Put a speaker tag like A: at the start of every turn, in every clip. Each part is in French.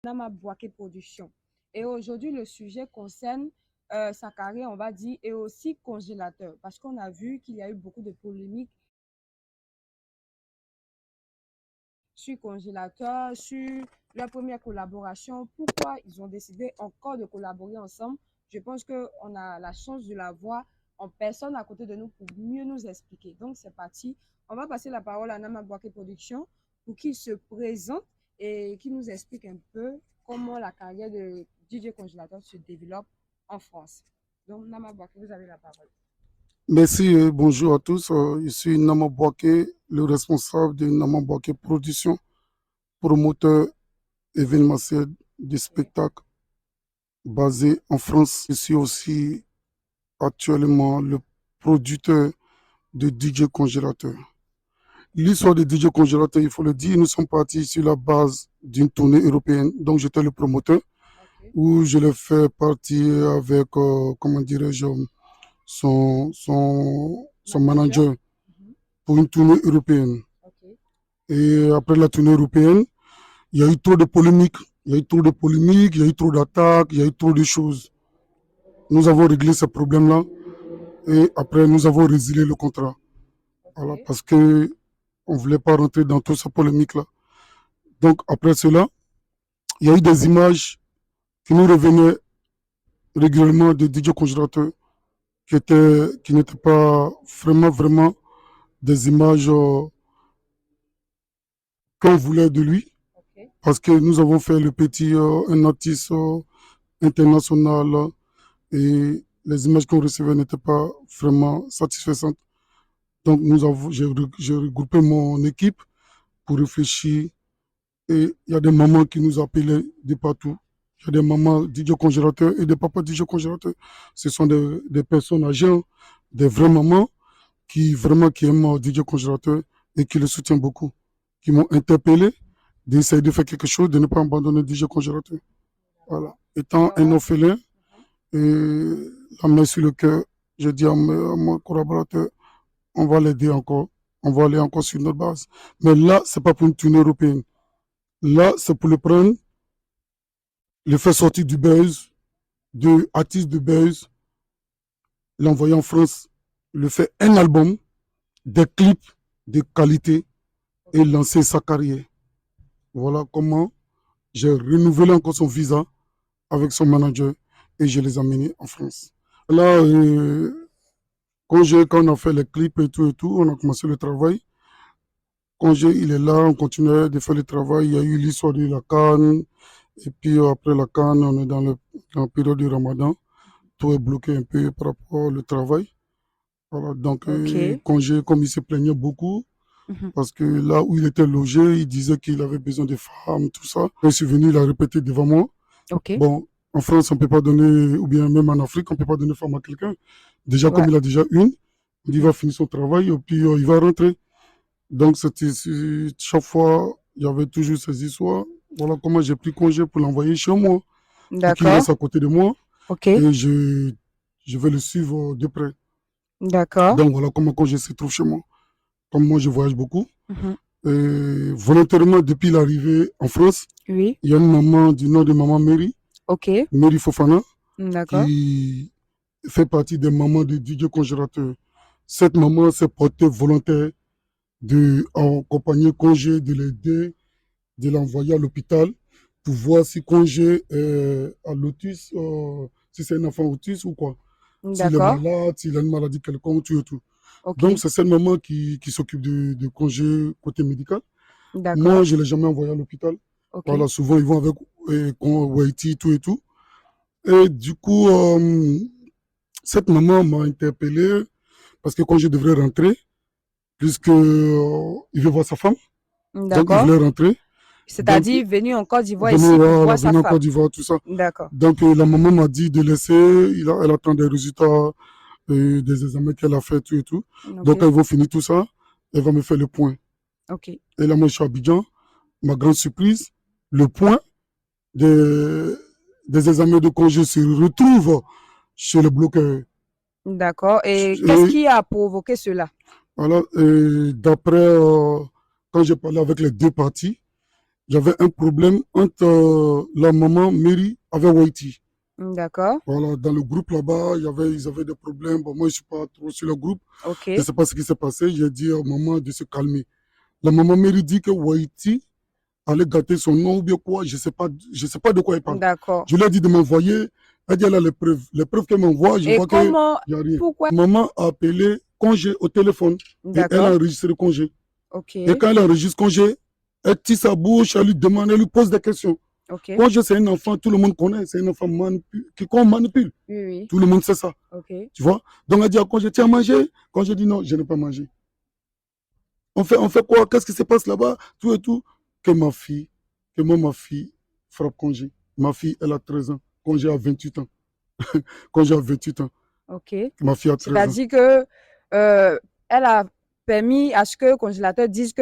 A: Nama Bouaké Production. Et aujourd'hui, le sujet concerne Saccharé, on va dire, et aussi congélateur, parce qu'on a vu qu'il y a eu beaucoup de polémiques sur congélateur, sur leur première collaboration. Pourquoi ils ont décidé encore de collaborer ensemble? Je pense qu'on a la chance de l'avoir en personne à côté de nous pour mieux nous expliquer. Donc, c'est parti. On va passer la parole à Nama Bouaké Production pour qu'il se présente et qu'il nous explique un peu comment la carrière de DJ Congélateur se développe en France. Donc, Nama Bouaké, vous avez la parole.
B: Merci et bonjour à tous. Je suis Nama Bouaké, le responsable de Nama Bouaké Production, promoteur événementiel de spectacles basé en France. Je suis aussi actuellement le producteur de DJ Congélateur. L'histoire de DJ Congélateur, il faut le dire, nous sommes partis sur la base d'une tournée européenne. Donc j'étais le promoteur, où je l'ai fait partir avec, comment dirais-je, son manager pour une tournée européenne. Et après la tournée européenne, il y a eu trop de polémiques, il y a eu trop d'attaques, il y a eu trop de choses. Nous avons réglé ce problème-là et après nous avons résilié le contrat. Voilà, parce que on ne voulait pas rentrer dans toute cette polémique-là. Donc après cela, il y a eu des images qui nous revenaient régulièrement de DJ Congélateur qui n'étaient pas vraiment des images qu'on voulait de lui. Parce que nous avons fait le petit, un artiste international et les images qu'on recevait n'étaient pas vraiment satisfaisantes. Donc j'ai regroupé mon équipe pour réfléchir et il y a des mamans qui nous appelaient de partout. Il y a des mamans DJ Congélateur et des papas DJ Congélateur. Ce sont des personnes âgées, des vraies mamans qui aiment DJ Congélateur et qui le soutiennent beaucoup, qui m'ont interpellé d'essayer de faire quelque chose, de ne pas abandonner DJ Congélateur. Voilà. Étant un orphelin, et la main sur le cœur, je dis à mon collaborateur, on va l'aider encore, on va aller encore sur notre base. Mais là, c'est pas pour une tournée européenne. Là, c'est pour le prendre, le faire sortir du buzz, de artiste de buzz, l'envoyer en France, le faire un album, des clips de qualité et lancer sa carrière. Voilà comment j'ai renouvelé encore son visa avec son manager et je les ai amenés en France. Là, quand on a fait les clips et tout, on a commencé le travail. Congé, il est là, on continuait de faire le travail. Il y a eu l'histoire de la Cannes. Et puis après la Cannes, on est dans la période du Ramadan. Tout est bloqué un peu par rapport au travail. Voilà, donc Congé, comme il se plaignait beaucoup, parce que là où il était logé, il disait qu'il avait besoin de femmes, tout ça. Quand il est venu, il a répété devant moi. Bon, en France, on ne peut pas donner, ou bien même en Afrique, on ne peut pas donner femme à quelqu'un. Déjà, comme il a déjà une, il va finir son travail et puis il va rentrer. Donc, chaque fois, il y avait toujours ces histoires. Voilà comment j'ai pris congé pour l'envoyer chez moi. Pour qu'il reste à côté de moi. Et je vais le suivre de près. Donc, voilà comment congé se trouve chez moi. Comme moi, je voyage beaucoup. Et volontairement, depuis l'arrivée en France, il y a une maman du nom de maman Mary. Mary Fofana. Qui fait partie des mamans de DJ Congélateur. Cette maman s'est portée volontaire d'accompagner Congé, de l'aider, de l'envoyer à l'hôpital pour voir si Congé est à l'autisme, si c'est un enfant autiste ou quoi. S'il est malade, s'il a une maladie quelconque, tout et tout. Donc, c'est cette maman qui s'occupe de Congé côté médical. Moi, je ne l'ai jamais envoyé à l'hôpital. Voilà, souvent, ils vont avec Waiti, tout et tout. Et du coup, cette maman m'a interpellé parce que quand je devrais rentrer, puisque il veut voir sa femme, donc il voulait rentrer.
A: C'est-à-dire venir en Côte d'Ivoire ici pour voir sa femme.
B: Côte d'Ivoire, tout ça. Donc la maman m'a dit de laisser, elle attend des résultats des examens qu'elle a fait, tout et tout. Donc quand ils vont finir tout ça, elle va me faire le point. Et là, moi, je suis à Abidjan. Ma grande surprise, le point des examens de congé se retrouve chez le bloqueur.
A: D'accord. Et qu'est-ce qui a provoqué cela?
B: Voilà. D'après, quand j'ai parlé avec les deux parties, j'avais un problème entre la maman Mary avec Whitey.
A: D'accord.
B: Voilà, dans le groupe là-bas, ils avaient des problèmes. Bon, moi, je ne suis pas trop sur le groupe.
A: Ok.
B: Je ne sais pas ce qui s'est passé. J'ai dit à maman de se calmer. La maman Mary dit que Whitey allait gâter son nom ou bien quoi. Je ne sais pas de quoi elle parle.
A: D'accord.
B: Je lui ai dit de m'envoyer. Elle dit elle a les preuves. Les preuves qu'elle m'envoie, je vois qu'il n'y a rien.
A: Pourquoi?
B: Maman a appelé congé au téléphone et elle a enregistré congé.
A: Ok.
B: Et quand elle enregistre congé, elle tire sa bouche, elle lui demande, elle lui pose des questions.
A: Ok.
B: Congé, c'est un enfant, tout le monde connaît, c'est un enfant qu'on manipule.
A: Oui, oui.
B: Tout le monde sait ça.
A: Ok.
B: Tu vois? Donc elle dit à congé, tu as mangé? Congé dit non, je n'ai pas mangé. On fait quoi? Qu'est-ce qui se passe là-bas? Tout et tout. Que ma fille frappe congé. Ma fille, elle a 13 ans. Congé a 28 ans. Congé a 28 ans.
A: Ok.
B: Ma fille a 13 ans.
A: C'est-à-dire que elle a permis à ce que le congélateur dise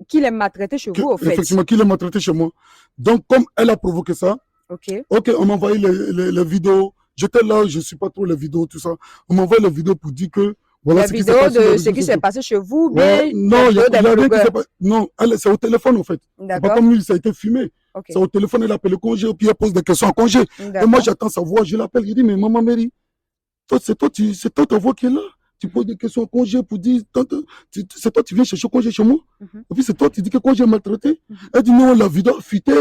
A: qu'il est maltraité chez vous, au fait.
B: Effectivement, qu'il est maltraité chez moi. Donc, comme elle a provoqué ça, ok, on m'a envoyé les vidéos. J'étais là, je ne suis pas trop les vidéos, tout ça. On m'a envoyé les vidéos pour dire que voilà
A: ce qui s'est passé. De ce qui s'est passé chez vous,
B: bien non, il y a rien qui s'est passé. Non, c'est au téléphone, en fait. C'est pas comme lui, ça a été filmé. C'est au téléphone, elle appelle le congé, puis elle pose des questions en congé. Et moi, j'attends sa voix, je l'appelle, je dis, mais maman Mary, c'est toi ta voix qui est là. Tu poses des questions en congé pour dire, c'est toi, tu viens chercher congé chez moi. Et puis c'est toi, tu dis que congé est maltraité. Elle dit non, la vidéo a fuité,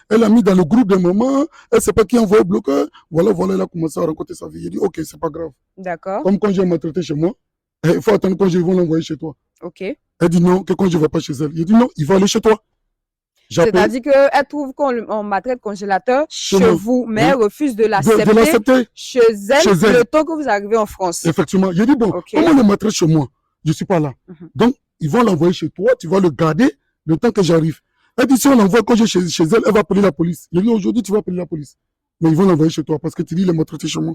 B: elle a mis dans le groupe des mamans, elle ne sait pas qui a envoyé le bloqueur. Voilà, elle a commencé à raconter sa vie. Elle dit, ok, c'est pas grave.
A: D'accord.
B: Comme congé est maltraité chez moi, il faut attendre congé, ils vont l'envoyer chez toi.
A: Ok.
B: Elle dit non, que congé ne va pas chez elle. Il dit non, il va aller chez toi.
A: C'est-à-dire qu'elle trouve qu'on maltraite congélateur chez vous, mais elle refuse de l'accepter chez elle le temps que vous arrivez en France.
B: Effectivement. Il dit, bon, comment le maltraite chez moi? Je ne suis pas là. Donc, ils vont l'envoyer chez toi, tu vas le garder le temps que j'arrive. Elle dit, si on l'envoie congé chez elle, elle va appeler la police. Il dit, aujourd'hui, tu vas appeler la police. Mais ils vont l'envoyer chez toi parce que tu dis, il est maltraité chez moi.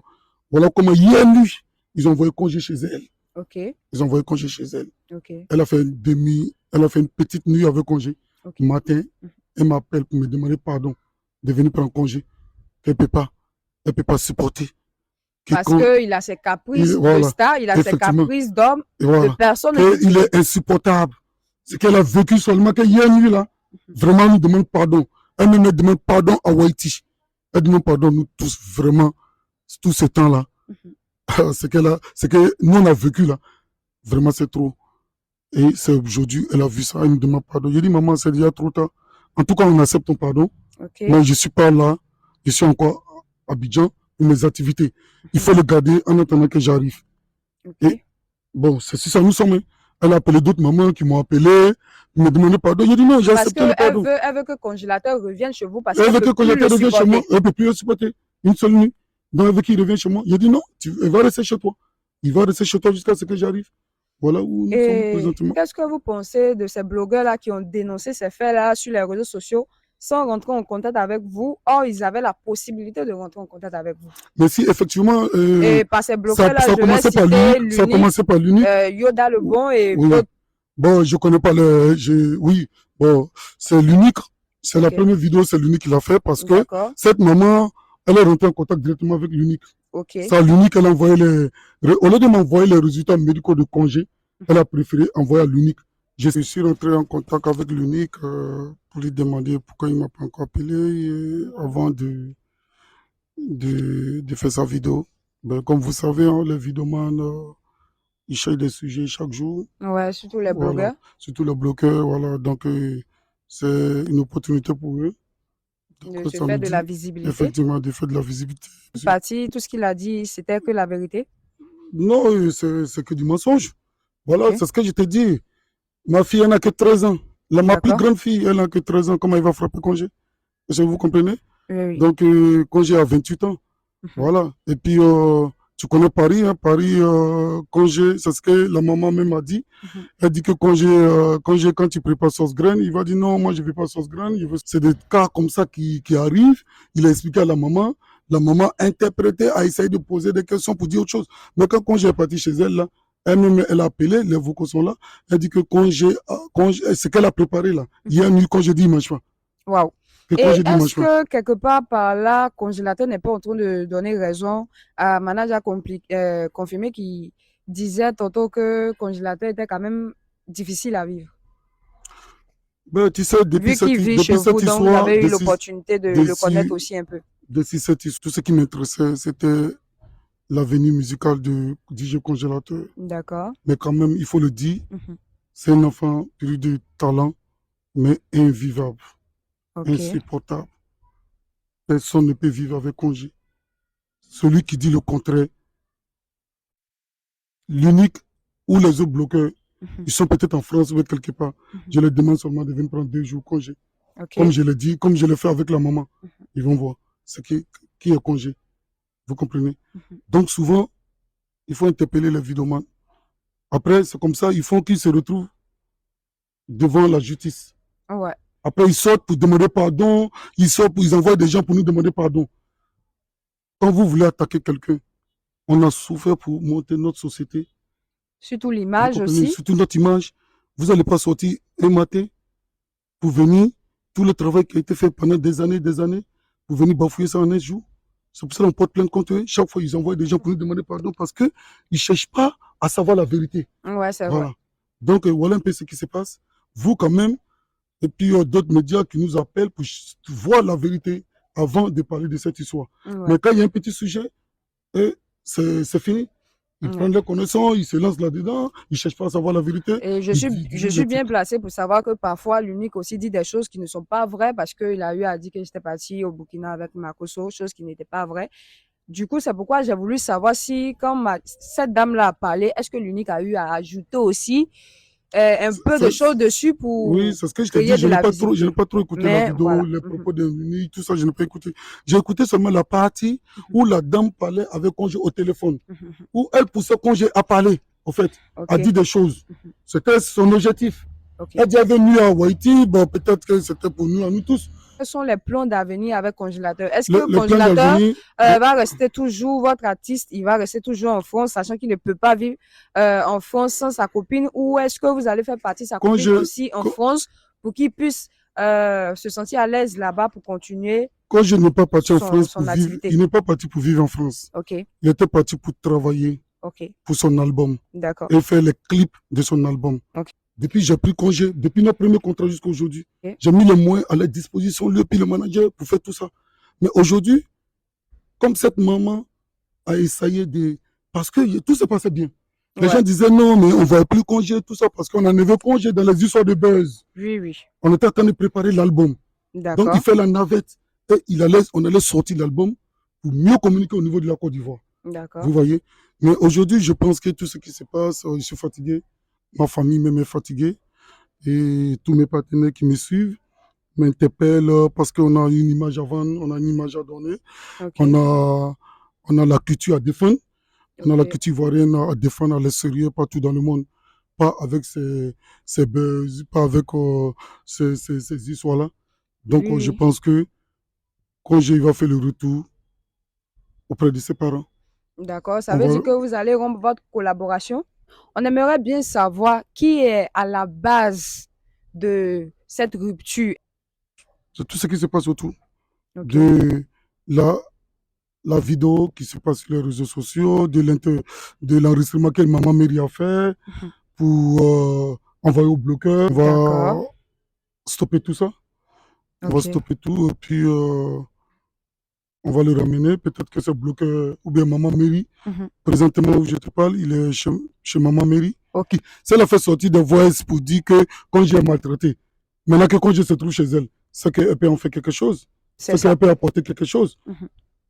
B: Voilà comment hier nuit, ils ont envoyé congé chez elle.
A: Ok.
B: Ils ont envoyé congé chez elle.
A: Ok.
B: Elle a fait une petite nuit avec congé. Matin, elle m'appelle pour me demander pardon de venir prendre congé. Elle ne peut pas supporter.
A: Parce qu'il a ses caprices de star, il a ses caprices d'homme, de personne.
B: Il est insupportable. C'est qu'elle a vécu seulement qu'hier nuit, là, vraiment, elle nous demande pardon. Elle me demande pardon à Whitey. Elle demande pardon, nous tous, vraiment, tout ce temps-là. C'est que nous, on a vécu, là. Vraiment, c'est trop. Et c'est aujourd'hui, elle a vu ça, elle nous demande pardon. Je dis, maman, c'est déjà trop tard. En tout cas, on accepte ton pardon. Mais je ne suis pas là. Je suis encore à Abidjan pour mes activités. Il faut le garder en attendant que j'arrive. Et bon, c'est ça, nous sommes. Elle a appelé d'autres mamans qui m'ont appelé, me demandé pardon. Je dis non, j'ai accepté le pardon.
A: Elle veut que le congélateur revienne chez vous parce
B: qu'elle veut que le congélateur
A: revienne
B: chez moi. Elle ne peut plus le supporter. Une seule nuit. Donc, elle veut qu'il revienne chez moi. Je dis non, elle va rester chez toi. Il va rester chez toi jusqu'à ce que j'arrive. Voilà où nous sommes présentement.
A: Qu'est-ce que vous pensez de ces blogueurs-là qui ont dénoncé ces faits-là sur les réseaux sociaux sans rentrer en contact avec vous? Or, ils avaient la possibilité de rentrer en contact avec vous.
B: Mais si, effectivement,
A: et par ces blogueurs-là,
B: ça a commencé par l'unique.
A: Yoda le bon et
B: bon, je ne connais pas oui, bon, c'est l'unique. C'est la première vidéo, c'est l'unique qui l'a fait parce que cette maman, elle est rentrée en contact directement avec l'unique. Ça, l'unique, elle a envoyé au lieu de m'envoyer les résultats médicaux de congé, elle a préféré envoyer à l'unique. Je suis rentré en contact avec l'unique pour lui demander pourquoi il ne m'a pas encore appelé avant de faire sa vidéo. Ben, comme vous savez, hein, les vidéomans, ils cherchent des sujets chaque jour.
A: Ouais, surtout les blogueurs.
B: Voilà, surtout les blogueurs, voilà. Donc, c'est une opportunité pour eux.
A: De se faire de la visibilité.
B: Effectivement, de faire de la visibilité.
A: Parti, tout ce qu'il a dit, c'était que la vérité?
B: Non, c'est que du mensonge. Voilà, c'est ce que je t'ai dit. Ma fille, elle n'a que 13 ans. Ma plus grande fille, elle n'a que 13 ans. Comment elle va frapper congé? Est-ce que vous comprenez?
A: Oui.
B: Donc, congé à 28 ans. Voilà. Et puis, tu connais Paris, hein? Paris, congé, c'est ce que la maman même a dit. Elle dit que congé, quand tu prépares sauce graine, il va dire non, moi je ne veux pas sauce graine. C'est des cas comme ça qui arrivent. Il a expliqué à la maman a interprété, a essayé de poser des questions pour dire autre chose. Mais quand congé est parti chez elle, là, elle-même, elle a appelé, les vocaux sont là. Elle dit que congé ce qu'elle a préparé là. Hier nuit, congé dimanche soir.
A: Waouh. Et est-ce que quelque part par là, congélateur n'est pas en train de donner raison à manager confirmé qui disait tantôt que congélateur était quand même difficile à vivre?
B: Ben, tu sais,
A: Vu qu'il vit chez vous, donc vous avez eu l'opportunité de le connaître aussi un peu.
B: Depuis cette histoire, tout ce qui m'intéressait, c'était l'avenir musical de DJ Congélateur.
A: D'accord.
B: Mais quand même, il faut le dire,
A: Mhm.
B: c'est un enfant plus de talent, mais invivable,
A: Ok.
B: insupportable. Personne ne peut vivre avec Congé. Celui qui dit le contraire, l'unique ou les autres bloqueurs,
A: Mhm.
B: ils sont peut-être en France ou quelque part.
A: Mhm.
B: Je leur demande seulement de venir prendre 2 jours congé.
A: Ok.
B: Comme je l'ai dit, comme je le fais avec la maman.
A: Mhm.
B: Ils vont voir ce qui est congé. Vous comprenez?
A: Mhm.
B: Donc souvent, il faut interpeller les vidomanes. Après, c'est comme ça, ils font qu'ils se retrouvent devant la justice.
A: Ouais.
B: Après, ils sortent pour demander pardon, ils envoient des gens pour nous demander pardon. Quand vous voulez attaquer quelqu'un, on a souffert pour monter notre société.
A: Surtout
B: Vous
A: l'image
B: comprenez?
A: aussi.
B: Surtout notre image. Vous n'allez pas sortir un matin pour venir, tout le travail qui a été fait pendant des années, pour venir bafouer ça en un jour. C'est pour ça qu'on porte plainte contre eux. Chaque fois, ils envoient des gens pour nous demander pardon parce qu'ils ne cherchent pas à savoir la vérité.
A: Ouais, c'est
B: Voilà.
A: vrai.
B: Donc, voilà un peu ce qui se passe. Vous, quand même, et puis d'autres médias qui nous appellent pour voir la vérité avant de parler de cette histoire.
A: Ouais.
B: Mais quand il y a un petit sujet, c'est fini. Ils
A: Ouais.
B: prennent leurs connaissances, ils se lancent là-dedans, ils ne cherchent pas à savoir la vérité.
A: Et je suis bien placée pour savoir que parfois l'unique aussi dit des choses qui ne sont pas vraies parce qu'il a eu à dire que j'étais partie au Burkina avec Makosso, chose qui n'était pas vraie. Du coup, c'est pourquoi j'ai voulu savoir si, quand cette dame-là a parlé, est-ce que l'unique a eu à ajouter aussi un peu de choses dessus pour
B: Oui, c'est ce que je t'ai dit.
A: créer de la
B: Je
A: visibilité.
B: n'ai pas trop écouté la
A: Mais
B: vidéo,
A: voilà.
B: les propos de l'unique, tout ça, je n'ai pas écouté. J'ai écouté seulement la partie où la dame parlait avec Congé au téléphone, où elle poussait Congé à parler, en fait, à dire des choses. C'était son objectif.
A: Ok.
B: Elle dit elle veut nuire à Haïti, bon, peut-être que c'était pour nous, à nous tous.
A: Quels sont les plans d'avenir avec Congélateur? Est-ce que
B: Le plan
A: Congélateur
B: d'avenir,
A: va rester toujours, votre artiste, il va rester toujours en France, sachant qu'il ne peut pas vivre en France sans sa copine, ou est-ce que vous allez faire partie de sa copine aussi en France pour qu'il puisse se sentir à l'aise là-bas pour continuer
B: quand je n'ai pas parti en France pour
A: son
B: vivre,
A: activité?
B: il n'est pas parti pour vivre en France.
A: Ok,
B: Il était parti pour travailler
A: ok,
B: pour son album
A: d'accord.
B: et faire les clips de son album.
A: Ok.
B: Depuis j'ai pris congé, depuis notre premier contrat jusqu'à aujourd'hui,
A: Ok.
B: j'ai mis les moyens à la disposition, lui et le manager pour faire tout ça. Mais aujourd'hui, comme cette maman a essayé de... Parce que tout se passait bien. Les gens disaient non, mais on ne va plus congé, tout ça, parce qu'on en avait congé dans les histoires de buzz.
A: Oui, oui.
B: On était en train de préparer l'album. Donc il fait la navette et on allait sortir l'album pour mieux communiquer au niveau de la Côte d'Ivoire. Vous voyez? Mais aujourd'hui, je pense que tout ce qui se passe, je suis fatigué. Ma famille même est fatiguée. Et tous mes partenaires qui me suivent m'interpellent parce qu'on a une image à vendre, on a une image à donner. Okay. On a la culture à défendre. On a la culture ivoirienne à défendre à l'extérieur partout dans le monde. Pas avec ces buzz, pas avec ces histoires-là. Donc, je pense que quand il va faire le retour auprès de ses parents.
A: D'accord, ça veut dire que vous allez rompre votre collaboration. On aimerait bien savoir qui est à la base de cette rupture.
B: C'est tout ce qui se passe autour de la vidéo qui se passe sur les réseaux sociaux, de l'enregistrement que Maman Mary a fait pour envoyer au bloqueur. On va stopper tout ça. On va stopper tout et puis on va le ramener. Peut-être que c'est bloqueur ou bien Maman Mary. Présentement où je te parle, il est chez Maman Mary. Si elle a fait sortir des voix pour dire que quand j'ai maltraité, maintenant que quand je se trouve chez elle, c'est qu'elle peut en faire quelque chose. C'est qu'elle peut apporter quelque chose.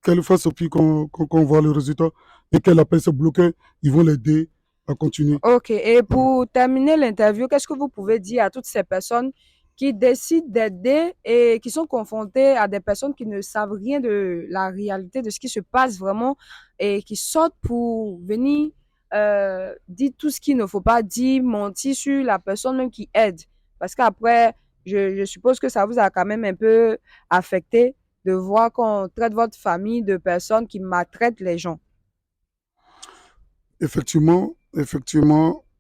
B: Qu'elle fasse puis qu'on voit le résultat et qu'elle appelle ce bloqueur, ils vont l'aider à continuer.
A: Ok, et pour terminer l'interview, qu'est-ce que vous pouvez dire à toutes ces personnes qui décident d'aider et qui sont confrontées à des personnes qui ne savent rien de la réalité, de ce qui se passe vraiment et qui sortent pour venir dire tout ce qu'il ne faut pas dire, mentir sur la personne même qui aide. Parce qu'après, je suppose que ça vous a quand même un peu affecté de voir qu'on traite votre famille de personnes qui maltraitent les gens.
B: Effectivement,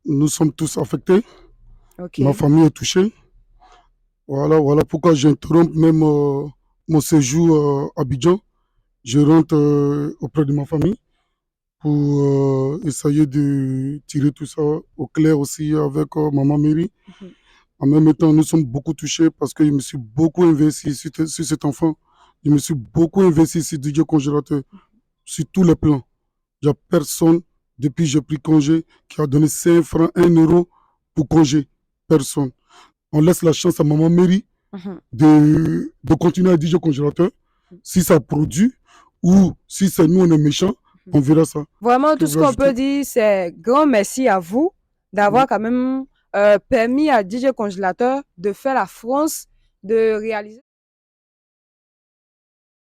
B: nous sommes tous affectés. Ma famille est touchée. Voilà pourquoi j'interromps même mon séjour à Abidjan. Je rentre auprès de ma famille pour essayer de tirer tout ça au clair aussi avec Maman Mary. En même temps, nous sommes beaucoup touchés parce que je me suis beaucoup investi sur cet enfant. Je me suis beaucoup investi sur DJ Congélateur, sur tous les plans. Il n'y a personne, depuis que j'ai pris congé, qui a donné 5 francs, 1 € pour congé. Personne. On laisse la chance à Maman Mary de continuer à DJ Congélateur. Si ça produit ou si c'est nous, on est méchants, on verra ça.
A: Vraiment, tout ce qu'on peut dire, c'est grand merci à vous d'avoir quand même permis à DJ Congélateur de faire la France, de réaliser.